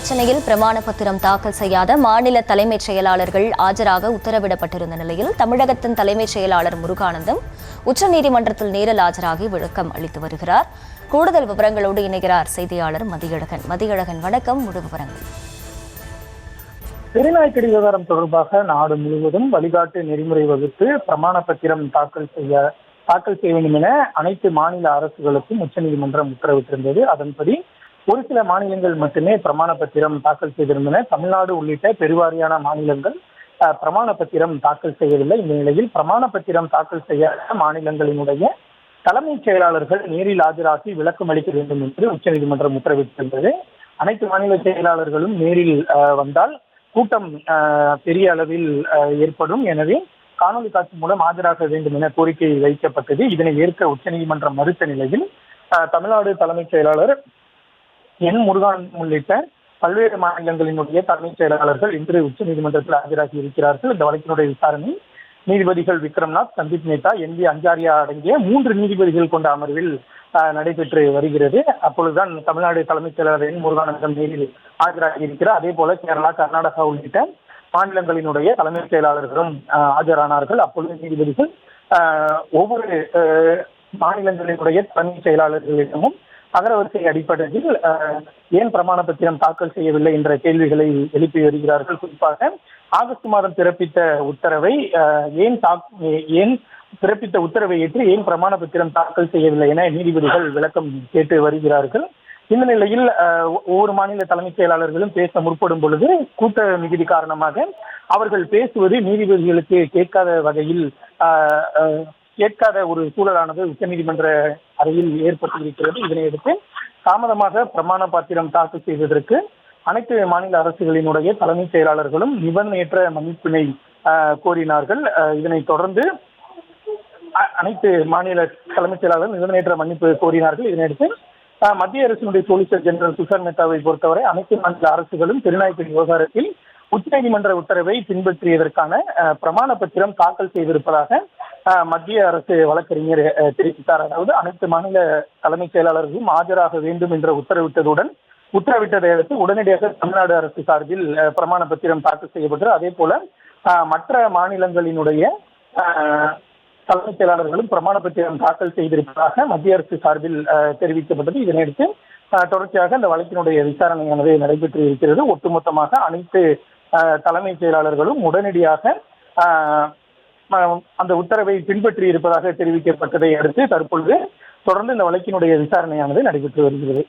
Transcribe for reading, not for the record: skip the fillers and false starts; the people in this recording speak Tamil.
பிரச்சினையில் பிரமாண பத்திரம் தாக்கல் செய்யாத மாநில தலைமைச் செயலாளர்கள் ஆஜராக உத்தரவிடப்பட்டிருந்த நிலையில் தமிழகத்தின் தலைமைச் செயலாளர் முருகானந்தம் உச்சநீதிமன்றத்தில் நேரில் ஆஜராகி விளக்கம் அளித்து வருகிறார். கூடுதல் விவரங்களோடு இணைகிறார் செய்தியாளர் மதியழகன். மதியழகன், வணக்கம். முழு விவரங்கள். பெருநாய்க்கடி விவகாரம் தொடர்பாக நாடு முழுவதும் வழிகாட்டு நெறிமுறை வகுத்து பிரமாண பத்திரம் தாக்கல் செய்ய வேண்டும் என அனைத்து மாநில அரசுகளுக்கும் உச்சநீதிமன்றம் உத்தரவிட்டிருந்தது. அதன்படி ஒரு சில மாநிலங்கள் மட்டுமே பிரமாண பத்திரம் தாக்கல் செய்திருந்தன. தமிழ்நாடு உள்ளிட்ட பெருவாரியான மாநிலங்கள் பிரமாண பத்திரம் தாக்கல் செய்யவில்லை. இந்த நிலையில் பிரமாண பத்திரம் தாக்கல் செய்யாத மாநிலங்களினுடைய தலைமைச் செயலாளர்கள் நேரில் ஆஜராகி விளக்கம் அளிக்க வேண்டும் என்று உச்சநீதிமன்றம் உத்தரவிட்டிருந்தது. அனைத்து மாநில செயலாளர்களும் நேரில் வந்தால் கூட்டம் பெரிய அளவில் ஏற்படும். எனவே காணொலி காட்சி மூலம் ஆஜராக வேண்டும் என கோரிக்கை வைக்கப்பட்டது. இதனை ஏற்க உச்சநீதிமன்றம் மறுத்த நிலையில் தமிழ்நாடு தலைமைச் செயலாளர் முருகானந்தம் உள்ளிட்ட பல்வேறு மாநிலங்களினுடைய தலைமைச் செயலாளர்கள் இன்று உச்சநீதிமன்றத்தில் ஆஜராகி இருக்கிறார்கள். இந்த வழக்கினுடைய விசாரணை நீதிபதிகள் விக்ரம்நாத், சந்தீப் மேத்தா, NV அஞ்சாரியா அடங்கிய 3 நீதிபதிகள் கொண்ட அமர்வில் நடைபெற்று வருகிறது. அப்பொழுதுதான் தமிழ்நாடு தலைமைச் செயலாளர் முருகானந்தம் நேரில் ஆஜராகி இருக்கிறார். அதே போல கேரளா, கர்நாடகா உள்ளிட்ட மாநிலங்களினுடைய தலைமைச் செயலாளர்களும் ஆஜரானார்கள். அப்பொழுது நீதிபதிகள் ஒவ்வொரு மாநிலங்களினுடைய தலைமைச் செயலாளர்களிடமும் அகரவரிசை அடிப்படையில் ஏன் பிரமாண பத்திரம் தாக்கல் செய்யவில்லை என்ற கேள்விகளை எழுப்பி வருகிறார்கள். குறிப்பாக ஆகஸ்ட் மாதம் பிறப்பித்த உத்தரவை ஏன் பிறப்பித்த உத்தரவை ஏற்று ஏன் பிரமாண பத்திரம் தாக்கல் செய்யவில்லை என நீதிபதிகள் விளக்கம் கேட்டு வருகிறார்கள். இந்த நிலையில் ஒவ்வொரு மாநில தலைமைச் செயலாளர்களும் பேச முற்படும் பொழுது கூட்ட மிகுதி காரணமாக அவர்கள் பேசுவது நீதிபதிகளுக்கு கேட்காத ஒரு சூழலானது உச்சநீதிமன்ற அறையில் ஏற்பட்டிருக்கிறது. இதனையடுத்து தாமதமாக பிரமாண பத்திரம் தாக்கல் செய்வதற்கு அனைத்து மாநில அரசுகளினுடைய தலைமைச் செயலாளர்களும் நிபந்தனையற்ற மன்னிப்பினை கோரினார்கள். இதனைத் தொடர்ந்து அனைத்து மாநில தலைமைச் செயலாளர்கள் நிபந்தனையற்ற மன்னிப்பு கோரினார்கள். இதனையடுத்து மத்திய அரசினுடைய சொலிசிட்டர் ஜெனரல் துஷார் மேத்தாவை பொறுத்தவரை அனைத்து மாநில அரசுகளும் பெருநாய்க்கடி விவகாரத்தில் உச்சநீதிமன்ற உத்தரவை பின்பற்றியதற்கான பிரமாண பத்திரம் தாக்கல் செய்திருப்பதாக மத்திய அரசு வழக்கறிஞர் தெரிவித்தார். அதாவது அனைத்து மாநில தலைமைச் செயலாளர்களும் ஆஜராக வேண்டும் என்று உத்தரவிட்டதை அடுத்து உடனடியாக தமிழ்நாடு அரசு சார்பில் பிரமாண பத்திரம் தாக்கல் செய்யப்பட்டது. அதே போல மற்ற மாநிலங்களினுடைய தலைமைச் செயலாளர்களும் பிரமாண பத்திரம் தாக்கல் செய்திருப்பதாக மத்திய அரசு சார்பில் தெரிவிக்கப்பட்டது. இதனையடுத்து தொடர்ச்சியாக இந்த வழக்கினுடைய விசாரணையானது நடைபெற்று இருக்கிறது. ஒட்டுமொத்தமாக அனைத்து தலைமைச் செயலாளர்களும் உடனடியாக அந்த உத்தரவை பின்பற்றி இருப்பதாக தெரிவிக்கப்பட்டதை அடுத்து தற்பொழுது தொடர்ந்து இந்த வழக்கினுடைய விசாரணையானது நடைபெற்று வருகிறது.